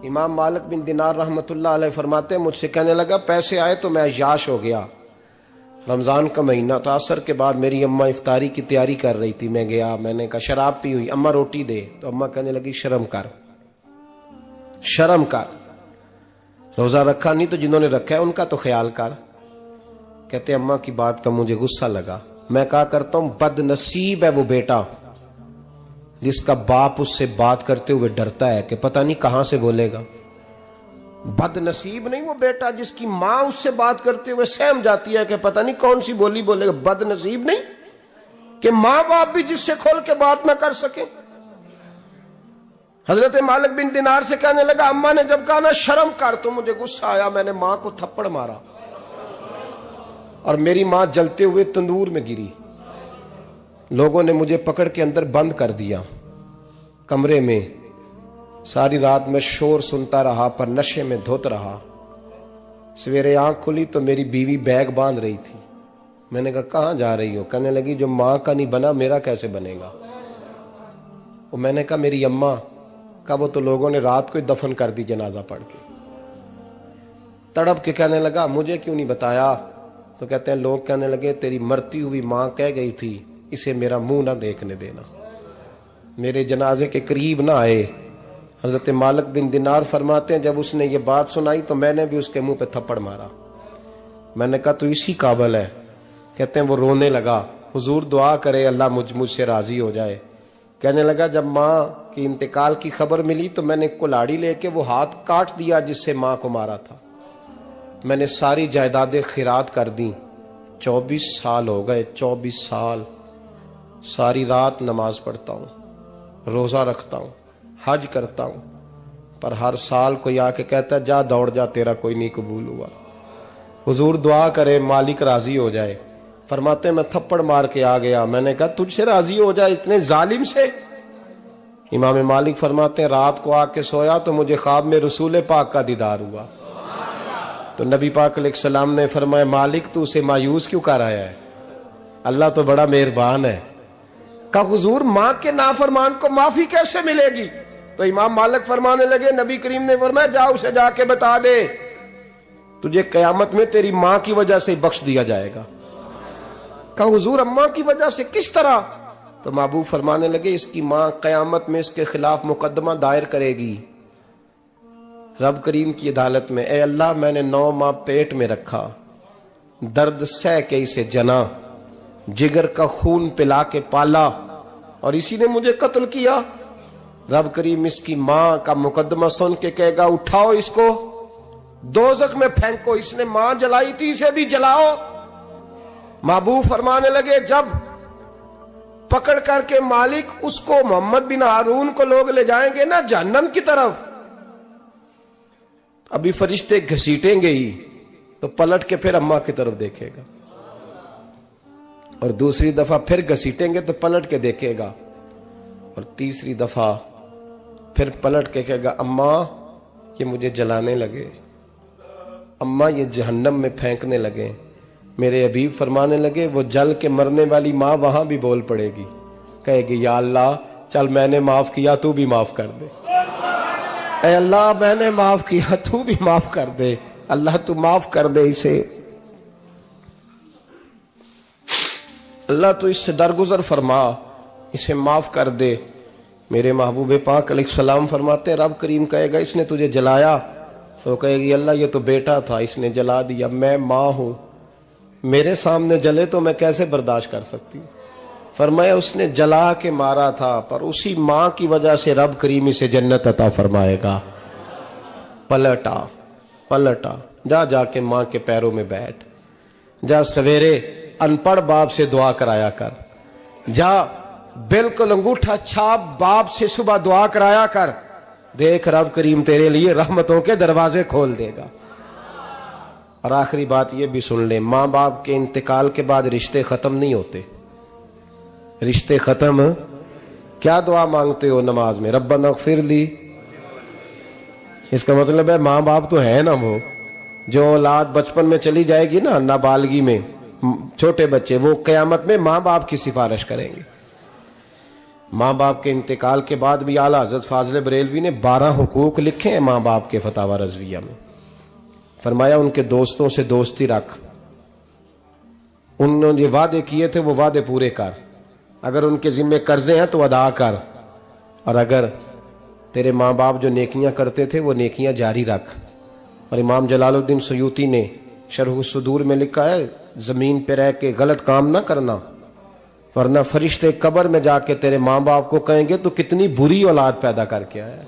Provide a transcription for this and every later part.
امام مالک بن دینار رحمۃ اللہ علیہ فرماتے ہیں مجھ سے کہنے لگا پیسے آئے تو میں عیاش ہو گیا. رمضان کا مہینہ تھا. عصر کے بعد میری اماں افطاری کی تیاری کر رہی تھی. میں گیا, میں نے کہا شراب پی ہوئی, اماں روٹی دے. تو اماں کہنے لگی شرم کر, شرم کر, روزہ رکھا نہیں تو جنہوں نے رکھا ہے ان کا تو خیال کر. کہتے اماں کی بات کا مجھے غصہ لگا. میں کہا کرتا ہوں بد نصیب ہے وہ بیٹا جس کا باپ اس سے بات کرتے ہوئے ڈرتا ہے کہ پتہ نہیں کہاں سے بولے گا. بد نصیب نہیں وہ بیٹا جس کی ماں اس سے بات کرتے ہوئے سہم جاتی ہے کہ پتہ نہیں کون سی بولی بولے گا. بد نصیب نہیں کہ ماں باپ بھی جس سے کھول کے بات نہ کر سکے. حضرت مالک بن دینار سے کہنے لگا اماں نے جب کہا نا شرم کر تو مجھے غصہ آیا. میں نے ماں کو تھپڑ مارا اور میری ماں جلتے ہوئے تندور میں گری. لوگوں نے مجھے پکڑ کے اندر بند کر دیا کمرے میں. ساری رات میں شور سنتا رہا پر نشے میں دھوت رہا. سویرے آنکھ کھلی تو میری بیوی بیگ باندھ رہی تھی. میں نے کہا کہاں جا رہی ہو؟ کہنے لگی جو ماں کا نہیں بنا میرا کیسے بنے گا. اور میں نے کہا میری اماں کا وہ تو لوگوں نے رات کو ہی دفن کر دی جنازہ پڑھ کے. تڑپ کے کہنے لگا مجھے کیوں نہیں بتایا؟ تو کہتے ہیں لوگ کہنے لگے تیری مرتی ہوئی ماں کہہ گئی تھی اسے میرا منہ نہ دیکھنے دینا, میرے جنازے کے قریب نہ آئے. حضرت مالک بن دینار فرماتے ہیں جب اس نے یہ بات سنائی تو میں نے بھی اس کے منہ پہ تھپڑ مارا. میں نے کہا تو اسی قابل ہے. کہتے ہیں وہ رونے لگا, حضور دعا کرے اللہ مجھ سے راضی ہو جائے. کہنے لگا جب ماں کی انتقال کی خبر ملی تو میں نے کلاڑی لے کے وہ ہاتھ کاٹ دیا جس سے ماں کو مارا تھا. میں نے ساری جائیدادیں خیرات کر دیں. 24 سال ہو گئے, 24 سال. ساری رات نماز پڑھتا ہوں, روزہ رکھتا ہوں, حج کرتا ہوں, پر ہر سال کوئی آ کے کہتا ہے جا دوڑ جا تیرا کوئی نہیں قبول ہوا. حضور دعا کرے مالک راضی ہو جائے. فرماتے میں تھپڑ مار کے آ گیا. میں نے کہا تجھ سے راضی ہو جائے اتنے ظالم سے؟ امام مالک فرماتے ہیں رات کو آ کے سویا تو مجھے خواب میں رسول پاک کا دیدار ہوا. تو نبی پاک علیہ السلام نے فرمایا مالک تو اسے مایوس کیوں کر آیا ہے, اللہ تو بڑا مہربان ہے. کہا حضور ماں کے نافرمان کو معافی کیسے ملے گی؟ تو امام مالک فرمانے لگے نبی کریم نے فرمایا جا اسے جا کے بتا دے تجھے قیامت میں تیری ماں کی وجہ سے بخش دیا جائے گا. کہا حضور اماں کی وجہ سے کس طرح؟ تو محبوب فرمانے لگے اس کی ماں قیامت میں اس کے خلاف مقدمہ دائر کرے گی رب کریم کی عدالت میں. اے اللہ میں نے 9 ماہ پیٹ میں رکھا, درد سہ کے اسے جنا, جگر کا خون پلا کے پالا اور اسی نے مجھے قتل کیا. رب کریم اس کی ماں کا مقدمہ سن کے کہے گا اٹھاؤ اس کو دوزخ میں پھینکو, اس نے ماں جلائی تھی اسے بھی جلاؤ. محبوب فرمانے لگے جب پکڑ کر کے مالک اس کو محمد بن ہارون کو لوگ لے جائیں گے نا جہنم کی طرف, ابھی فرشتے گھسیٹیں گے ہی تو پلٹ کے پھر اماں کی طرف دیکھے گا اور دوسری دفعہ پھر گھسیٹیں گے تو پلٹ کے دیکھے گا اور تیسری دفعہ پھر پلٹ کے کہے گا اماں یہ مجھے جلانے لگے, اماں یہ جہنم میں پھینکنے لگے. میرے حبیب فرمانے لگے وہ جل کے مرنے والی ماں وہاں بھی بول پڑے گی, کہے گی یا اللہ چل میں نے معاف کیا تو بھی معاف کر دے. اے اللہ میں نے معاف کیا تو بھی معاف کر دے, اللہ تو معاف کر دے اسے, اللہ تو اس سے درگزر فرما, اسے معاف کر دے. میرے محبوب پاک علیہ السلام فرماتے رب کریم کہے گا اس نے تجھے جلایا, تو کہے گی اللہ یہ تو بیٹا تھا اس نے جلا دیا, میں ماں ہوں میرے سامنے جلے تو میں کیسے برداشت کر سکتی. فرمایا اس نے جلا کے مارا تھا پر اسی ماں کی وجہ سے رب کریم اسے جنت عطا فرمائے گا. پلٹا جا کے ماں کے پیروں میں بیٹھ, جا سویرے ان پڑھ باپ سے دعا کرایا کر, جا بالکل انگوٹھا چھاپ باپ سے صبح دعا کرایا کر, دیکھ رب کریم تیرے لیے رحمتوں کے دروازے کھول دے گا. اور آخری بات یہ بھی سن لیں, ماں باپ کے انتقال کے بعد رشتے ختم نہیں ہوتے. رشتے ختم کیا دعا مانگتے ہو نماز میں ربنا اغفر لی, اس کا مطلب ہے ماں باپ تو ہے نا, وہ جو اولاد بچپن میں چلی جائے گی نا نابالغی میں چھوٹے بچے, وہ قیامت میں ماں باپ کی سفارش کریں گے. ماں باپ کے انتقال کے بعد بھی اعلیٰ حضرت فاضل بریلوی نے 12 حقوق لکھے ہیں ماں باپ کے فتاوی رضویہ میں. فرمایا ان کے دوستوں سے دوستی رکھ، انہوں نے وعدے کیے تھے وہ وعدے پورے کر، اگر ان کے ذمے قرضے ہیں تو ادا کر، اور اگر تیرے ماں باپ جو نیکیاں کرتے تھے وہ نیکیاں جاری رکھ. اور امام جلال الدین سیوطی نے شرح الصدور میں لکھا ہے زمین پہ رہ کے غلط کام نہ کرنا، ورنہ فرشتے قبر میں جا کے تیرے ماں باپ کو کہیں گے تو کتنی بری اولاد پیدا کر کے آیا.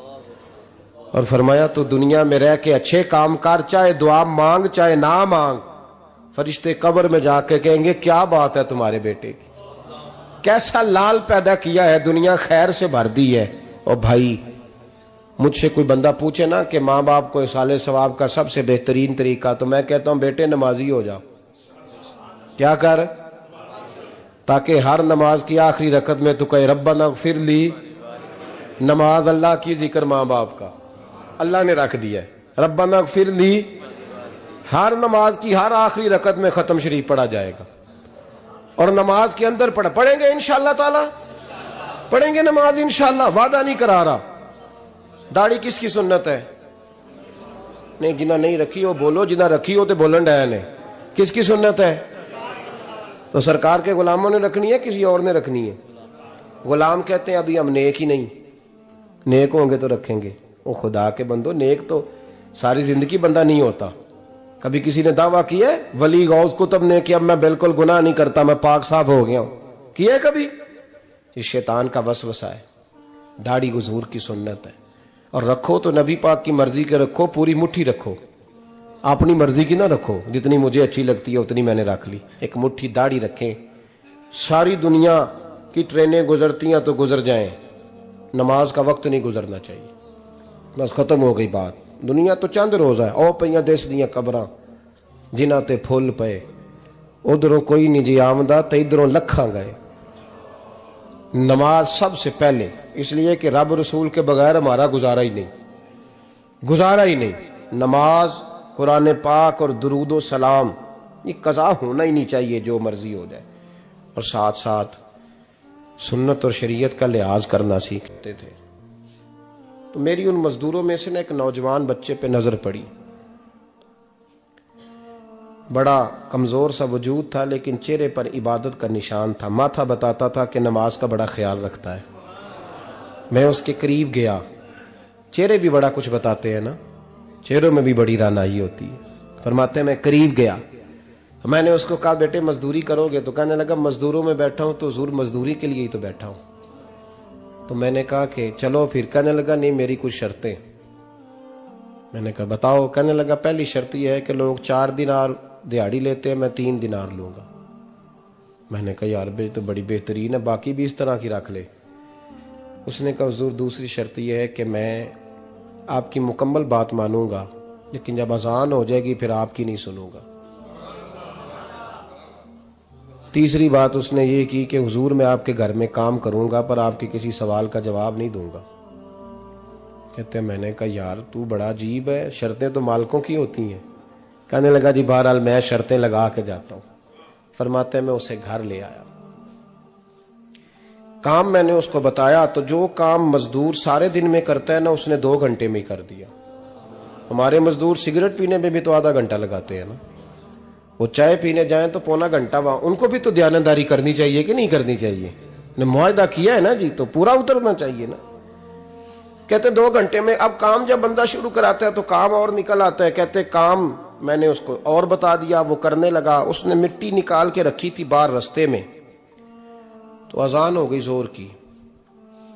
اور فرمایا تو دنیا میں رہ کے اچھے کام کر، چاہے دعا مانگ چاہے نہ مانگ، فرشتے قبر میں جا کے کہیں گے کیا بات ہے تمہارے بیٹے کی، کیسا لال پیدا کیا ہے، دنیا خیر سے بھر دی ہے. اور بھائی مجھ سے کوئی بندہ پوچھے نا کہ ماں باپ کو اصالہ ثواب کا سب سے بہترین طریقہ، تو میں کہتا ہوں بیٹے نمازی ہو جاؤ. کیا کر؟ تاکہ ہر نماز کی آخری رکعت میں تو کہے ربنا اغفر لی. نماز اللہ کی، ذکر ماں باپ کا، اللہ نے رکھ دیا ہے ربنا اغفر لی. ہر نماز کی ہر آخری رکعت میں ختم شریف پڑھا جائے گا، اور نماز کے اندر پڑھیں گے انشاءاللہ تعالی، پڑھیں گے نماز انشاءاللہ، وعدہ نہیں کرا رہا. داڑھی کس کی سنت ہے؟ نہیں جنہ نہیں رکھی ہو بولو، جنہ رکھی ہو تو بولن ڈایا نے. کس کی سنت ہے؟ تو سرکار کے غلاموں نے رکھنی ہے کسی اور نے رکھنی ہے؟ غلام کہتے ہیں ابھی ہم نیک ہی نہیں، نیک ہوں گے تو رکھیں گے. وہ خدا کے بندو، نیک تو ساری زندگی بندہ نہیں ہوتا. کبھی کسی نے دعویٰ کیا ہے ولی غوث کتب نے کہ اب میں بالکل گناہ نہیں کرتا، میں پاک صاف ہو گیا ہوں؟ کیا ہے کبھی؟ یہ شیطان کا وسوسہ ہے. داڑھی حضور کی سنت ہے، اور رکھو تو نبی پاک کی مرضی کے رکھو، پوری مٹھی رکھو، اپنی مرضی کی نہ رکھو. جتنی مجھے اچھی لگتی ہے اتنی میں نے رکھ لی. ایک مٹھی داڑھی رکھیں، ساری دنیا کی ٹرینیں گزرتی ہیں تو گزر جائیں، نماز کا وقت نہیں گزرنا چاہیے. بس ختم ہو گئی بات. دنیا تو چند روز ہے، او پئیاں دس دیاں قبراں جنہاں تے پھول پئے، ادھروں کوئی نہیں جی آمدہ تے ادھروں لکھاں گئے. نماز سب سے پہلے، اس لیے کہ رب رسول کے بغیر ہمارا گزارا ہی نہیں. نماز، قرآن پاک اور درود و سلام، یہ قضا ہونا ہی نہیں چاہیے، جو مرضی ہو جائے. اور ساتھ ساتھ سنت اور شریعت کا لحاظ کرنا سیکھتے تھے. تو میری ان مزدوروں میں سے ایک نوجوان بچے پہ نظر پڑی. بڑا کمزور سا وجود تھا لیکن چہرے پر عبادت کا نشان تھا. ماتھا بتاتا تھا کہ نماز کا بڑا خیال رکھتا ہے. میں اس کے قریب گیا. چہرے بھی بڑا کچھ بتاتے ہیں نا، چہروں میں بھی بڑی رانائی ہوتی ہے. فرماتے ہیں میں قریب گیا، میں نے اس کو کہا بیٹے مزدوری کرو گے؟ تو کہنے لگا مزدوروں میں بیٹھا ہوں تو حضور مزدوری کے لیے ہی تو بیٹھا ہوں. تو میں نے کہا کہ چلو پھر. کہنے لگا نہیں میری کچھ شرطیں. میں نے کہا بتاؤ. کہنے لگا پہلی شرط یہ ہے کہ لوگ 4 دینار دیہاڑی لیتے ہیں، میں 3 دینار لوں گا. میں نے کہا یار بھائی تو بڑی بہترین ہے، باقی بھی اس طرح کی رکھ لے. اس نے کہا حضور دوسری شرط یہ ہے کہ میں آپ کی مکمل بات مانوں گا، لیکن جب اذان ہو جائے گی پھر آپ کی نہیں سنوں گا. تیسری بات اس نے یہ کی کہ حضور میں آپ کے گھر میں کام کروں گا پر آپ کے کسی سوال کا جواب نہیں دوں گا. کہتے ہیں میں نے کہا یار تو بڑا عجیب ہے، شرطیں تو مالکوں کی ہوتی ہیں. کہنے لگا جی بہرحال میں شرطیں لگا کے جاتا ہوں. فرماتے ہیں میں اسے گھر لے آیا. کام میں نے اس کو بتایا تو جو کام مزدور سارے دن میں کرتا ہے نا اس نے 2 گھنٹے میں کر دیا. ہمارے مزدور سگریٹ پینے میں بھی تو آدھا گھنٹہ لگاتے ہیں نا، وہ چائے پینے جائیں تو پونا گھنٹہ وہاں. ان کو بھی تو دیانتداری کرنی چاہیے کہ نہیں کرنی چاہیے؟ نے معاہدہ کیا ہے نا جی، تو پورا اترنا چاہیے نا. کہتے 2 گھنٹے میں. اب کام جب بندہ شروع کراتا ہے تو کام اور نکل آتا ہے. کہتے کام میں نے اس کو اور بتا دیا، وہ کرنے لگا. اس نے مٹی نکال کے رکھی تھی باہر رستے میں، تو اذان ہو گئی زور کی.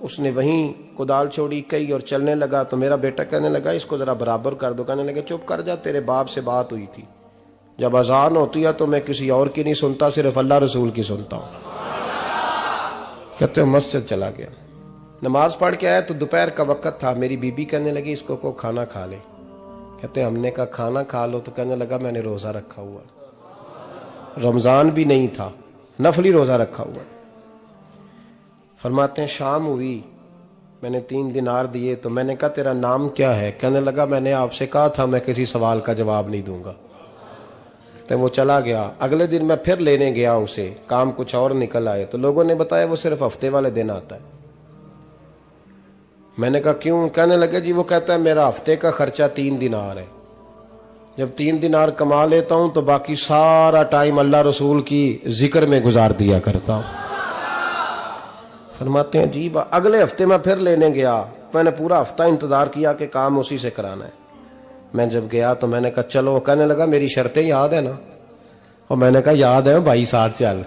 اس نے وہیں کدال چھوڑی کئی اور چلنے لگا. تو میرا بیٹا کہنے لگا اس کو ذرا برابر کر دو. کہنے لگا چپ کر جا، تیرے باپ سے بات ہوئی تھی، جب اذان ہوتی ہے تو میں کسی اور کی نہیں سنتا، صرف اللہ رسول کی سنتا ہوں. کہتے ہیں مسجد چلا گیا، نماز پڑھ کے آیا تو دوپہر کا وقت تھا. میری بی بی کہنے لگی اس کو کھانا کھا لے. کہتے ہیں ہم نے کہا کھانا کھا لو. تو کہنے لگا میں نے روزہ رکھا ہوا، رمضان بھی نہیں تھا، نفلی روزہ رکھا ہوا. فرماتے ہیں شام ہوئی، میں نے 3 دینار دیے. تو میں نے کہا تیرا نام کیا ہے؟ کہنے لگا میں نے آپ سے کہا تھا میں کسی سوال کا جواب نہیں دوں گا. تو وہ چلا گیا. اگلے دن میں پھر لینے گیا اسے، کام کچھ اور نکل آئے. تو لوگوں نے بتایا وہ صرف ہفتے والے دن آتا ہے. میں نے کہا کیوں؟ کہنے لگے جی وہ کہتا ہے میرا ہفتے کا خرچہ 3 دینار ہے، جب 3 دینار کما لیتا ہوں تو باقی سارا ٹائم اللہ رسول کی ذکر میں گزار دیا کرتا ہوں۔ فرماتے ہیں عجیب، اگلے ہفتے میں پھر لینے گیا، میں نے پورا ہفتہ انتظار کیا کہ کام اسی سے کرانا ہے۔ میں جب گیا تو میں نے کہا چلو، کہنے لگا میری شرطیں یاد ہے نا؟ اور میں نے کہا یاد ہے بھائی، ساتھ چل۔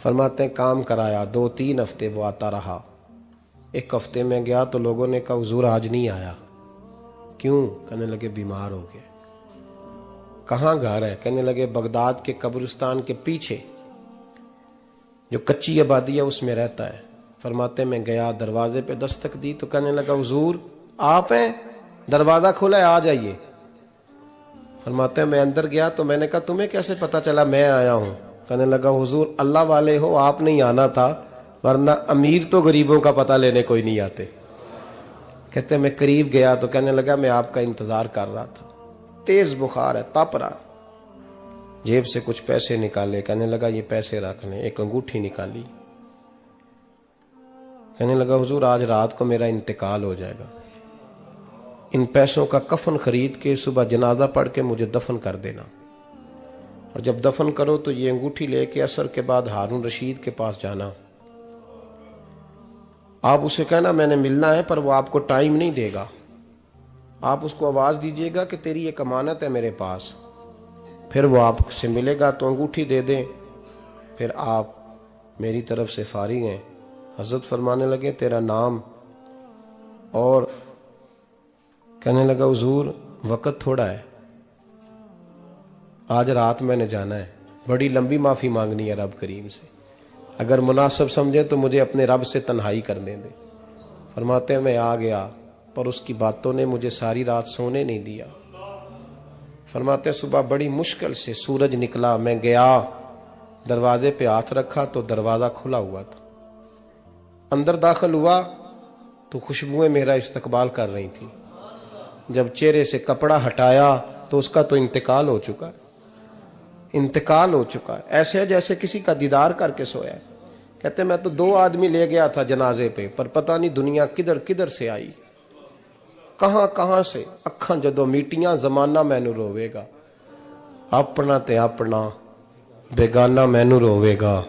فرماتے ہیں کام کرایا، 2-3 ہفتے وہ آتا رہا۔ ایک ہفتے میں گیا تو لوگوں نے کہا حضور آج نہیں آیا، کیوں؟ کہنے لگے بیمار ہو گئے۔ کہاں گھر ہے؟ کہنے لگے بغداد کے قبرستان کے پیچھے جو کچی آبادی ہے اس میں رہتا ہے۔ فرماتے میں گیا، دروازے پہ دستک دی تو کہنے لگا حضور آپ ہیں؟ دروازہ کھولا ہے، آ جائیے۔ فرماتے ہیں میں اندر گیا تو میں نے کہا تمہیں کیسے پتا چلا میں آیا ہوں؟ کہنے لگا حضور اللہ والے ہو، آپ نہیں آنا تھا، ورنہ امیر تو غریبوں کا پتہ لینے کوئی نہیں آتے۔ کہتے میں قریب گیا تو کہنے لگا میں آپ کا انتظار کر رہا تھا، تیز بخار ہے، تپ رہا۔ جیب سے کچھ پیسے نکالے، کہنے لگا یہ پیسے رکھ لیں۔ ایک انگوٹھی نکالی، کہنے لگا حضور آج رات کو میرا انتقال ہو جائے گا، ان پیسوں کا کفن خرید کے صبح جنازہ پڑھ کے مجھے دفن کر دینا، اور جب دفن کرو تو یہ انگوٹھی لے کے عصر کے بعد ہارون رشید کے پاس جانا، آپ اسے کہنا میں نے ملنا ہے پر وہ آپ کو ٹائم نہیں دے گا، آپ اس کو آواز دیجئے گا کہ تیری ایک امانت ہے میرے پاس، پھر وہ آپ سے ملے گا تو انگوٹھی دے دیں، پھر آپ میری طرف سے فارغ ہیں۔ حضرت فرمانے لگے تیرا نام؟ اور کہنے لگا حضور وقت تھوڑا ہے، آج رات میں نے جانا ہے، بڑی لمبی معافی مانگنی ہے رب کریم سے، اگر مناسب سمجھے تو مجھے اپنے رب سے تنہائی کرنے دے۔ فرماتے ہیں میں آ گیا پر اس کی باتوں نے مجھے ساری رات سونے نہیں دیا۔ فرماتے ہیں صبح بڑی مشکل سے سورج نکلا، میں گیا دروازے پہ ہاتھ رکھا تو دروازہ کھلا ہوا تھا، اندر داخل ہوا تو خوشبوئیں میرا استقبال کر رہی تھی، جب چہرے سے کپڑا ہٹایا تو اس کا تو انتقال ہو چکا ہے، انتقال ہو چکا ہے، ایسے جیسے کسی کا دیدار کر کے سویا ہے۔ کہتے میں تو 2 آدمی لے گیا تھا جنازے پہ، پر پتہ نہیں دنیا کدھر کدھر سے آئی، کہاں کہاں سے، اکھاں جدو میٹیاں زمانہ مینو روے گا، اپنا تے اپنا بیگانہ مینو روے گا،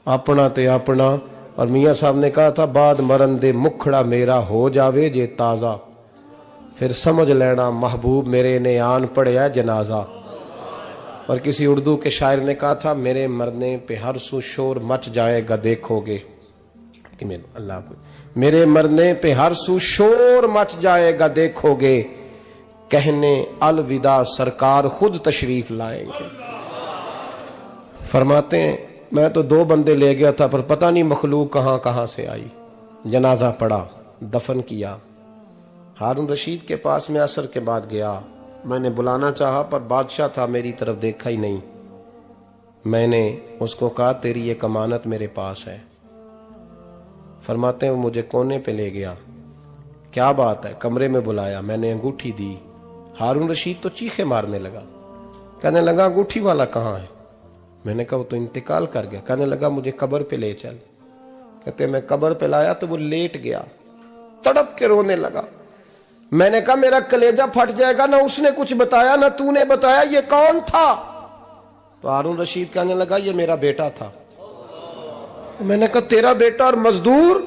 اپنا تے اپنا۔ اور میاں صاحب نے کہا تھا بعد مرن دے مکھڑا میرا ہو جاوے جے تازہ، پھر سمجھ لینا محبوب میرے نے آن پڑیا جنازہ۔ اور کسی اردو کے شاعر نے کہا تھا میرے مرنے پہ ہر سو شور مچ جائے گا دیکھو گے، اللہ کو میرے مرنے پہ ہر سو شور مچ جائے گا دیکھو گے، کہنے الوداع سرکار خود تشریف لائیں گے۔ فرماتے ہیں میں تو 2 بندے لے گیا تھا پر پتہ نہیں مخلوق کہاں کہاں سے آئی، جنازہ پڑا، دفن کیا۔ ہارون رشید کے پاس میں عصر کے بعد گیا، میں نے بلانا چاہا پر بادشاہ تھا، میری طرف دیکھا ہی نہیں۔ میں نے اس کو کہا تیری ایک امانت میرے پاس ہے۔ فرماتے ہیں وہ مجھے کونے پہ لے گیا، کیا بات ہے؟ کمرے میں بلایا، میں نے انگوٹھی دی، ہارون رشید تو چیخے مارنے لگا، کہنے لگا انگوٹھی والا کہاں ہے؟ میں نے کہا وہ تو انتقال کر گیا۔ کہنے لگا مجھے قبر پہ لے چل۔ کہتے میں قبر پہ لایا تو وہ لیٹ گیا، تڑپ کے رونے لگا۔ میں نے کہا میرا کلیجہ پھٹ جائے گا، نہ اس نے کچھ بتایا نہ تو نے بتایا، یہ کون تھا؟ تو ہارون رشید کہنے لگا یہ میرا بیٹا تھا۔ میں نے کہا تیرا بیٹا اور مزدور؟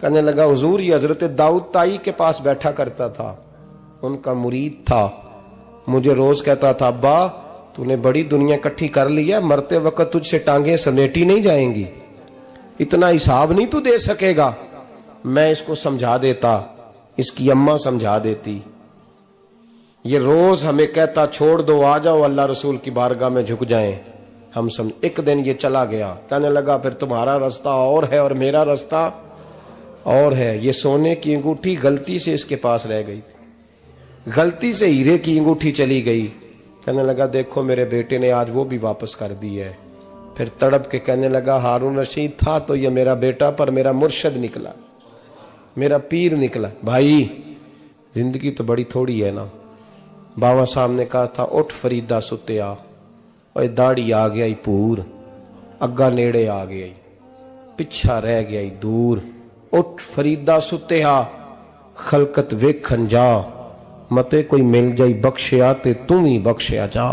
کہنے لگا حضور یہ حضرت داؤد تائی کے پاس بیٹھا کرتا تھا، ان کا مرید تھا، مجھے روز کہتا تھا ابا تو نے بڑی دنیا اکٹھی کر لی ہے، مرتے وقت تجھ سے ٹانگیں سمیٹی نہیں جائیں گی، اتنا حساب نہیں تو دے سکے گا۔ میں اس کو سمجھا دیتا، اس کی اماں سمجھا دیتی، یہ روز ہمیں کہتا چھوڑ دو آ جاؤ اللہ رسول کی بارگاہ میں جھک جائیں، ہم سمجھ۔ ایک دن یہ چلا گیا، کہنے لگا پھر تمہارا رستہ اور ہے اور میرا رستہ اور ہے۔ یہ سونے کی انگوٹھی غلطی سے اس کے پاس رہ گئی تھی، غلطی سے ہیرے کی انگوٹھی چلی گئی۔ کہنے لگا دیکھو میرے بیٹے نے آج وہ بھی واپس کر دی ہے۔ پھر تڑپ کے کہنے لگا ہارون رشید تھا تو یہ میرا بیٹا، پر میرا مرشد نکلا، میرا پیر نکلا۔ بھائی زندگی تو بڑی تھوڑی ہے نا۔ باوا صاحب نے کہا تھا اٹھ فریدہ ستیا، اور داڑھی آ گیا پور، اگا نیڑے آ گیا، پچھا رہ گیا دور، اٹھ فریدہ ستیا، خلقت ویکھن جا متے کوئی مل جائی بخشیا تے تم ہی بخشیا جا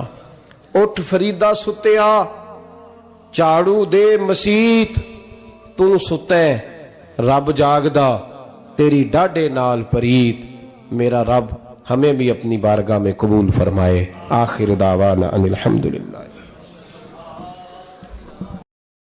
اٹھ فریدا ستیا جھاڑو دے مسیت تو ستیں رب جاگدا تیری ڈاڈے نال پریت میرا رب ہمیں بھی اپنی بارگاہ میں قبول فرمائے آخر دعوانا ان الحمدللہ